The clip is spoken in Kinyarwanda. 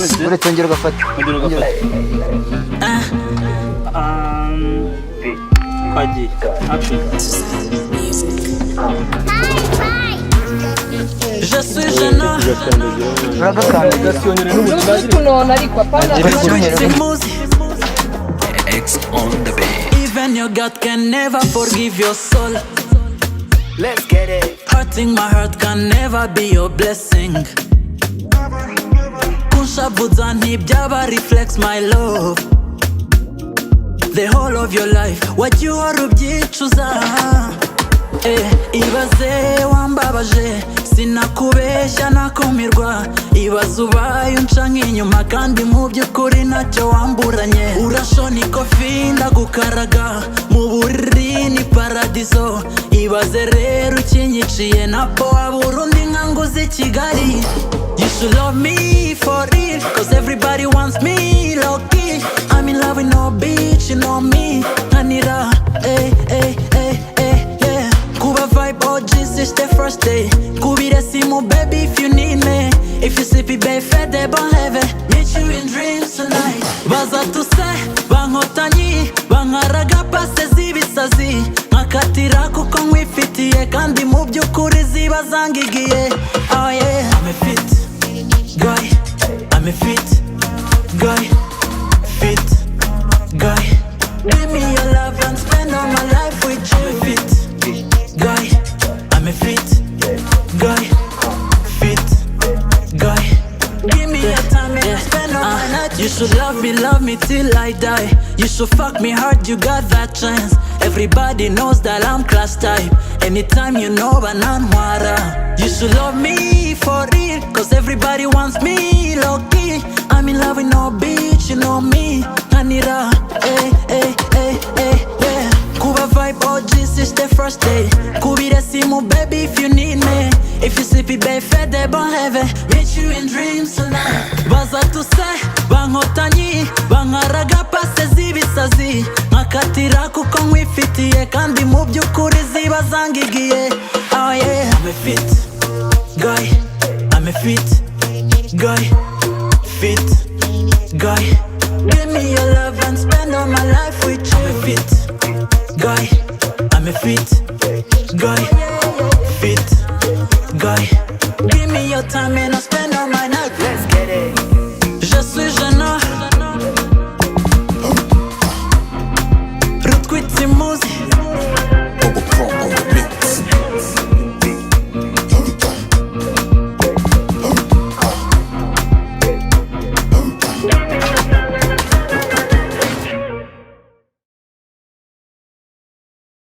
uretse ngero gafata Kaji, action. Je suis jeune. X on the beat. Even your God can never forgive your soul. Let's get it. Hurting my heart can never be your blessing. Kunshavuza ntibyaba reflects my love. The whole of your life what you are ubyicuza. Ibaze wambabaje sinakubeshya nakumirwa. Ibaze ubaye unca nk'inyuma kandi mu by'ukuri ntacyo wamburanye. Urashona ikofi ndagukaraga mu buriri ni paradiso. Ibaze rero ukinyiciye napo wabura undi nkanguze Kigali. You should love me for real, cause everybody wants me low-key. I'm in love with no bitch, you know me. Anira, yeah. Kuba vibe OGs, it's the first day. Kubire simu, baby, if you need me. If you sleepy, babe, fed the bon heaven. Meet you in dreams tonight. Baza tuse, bankotanyi, bankaraga pase z'ibisazi. Nkakatira kuko nkwifitiye kandi mu by'ukuri ziba zangigiye. Oh yeah, I'm a fit guy, I'm a fit guy, fit guy. Give me your love and spend all my life with you. I'm a fit guy, I'm a fit guy, fit guy. Give me your time and spend all my night. You should love me till I die. You should fuck me hard, you got that chance. Everybody knows that I'm class type. Anytime you know bananwara. You should love me for real, cause everybody wants me low-key. I'm in love with no bitch, you know me. Anira, yeah. Kuba vibe OGs, it's the first day. Kubire simu, baby, if you need me. If you sleepy, babe, fed the bon heaven. Meet you in dreams tonight. Baza tuse, bankotanyi, bankaraga pase z'ibisazi. Nkakatira kuko nkwifitiye kandi mu by'ukuri ziba zangigiye. Oh yeah, I'm a fit guy, I'm a fit guy, fit guy. Give me your love and spend all my life with you. I'm a fit guy, I'm a fit guy, fit guy. Give me your time and I'll spend all my night. Let's get it. Je suis jeune. Route quit Timouzi.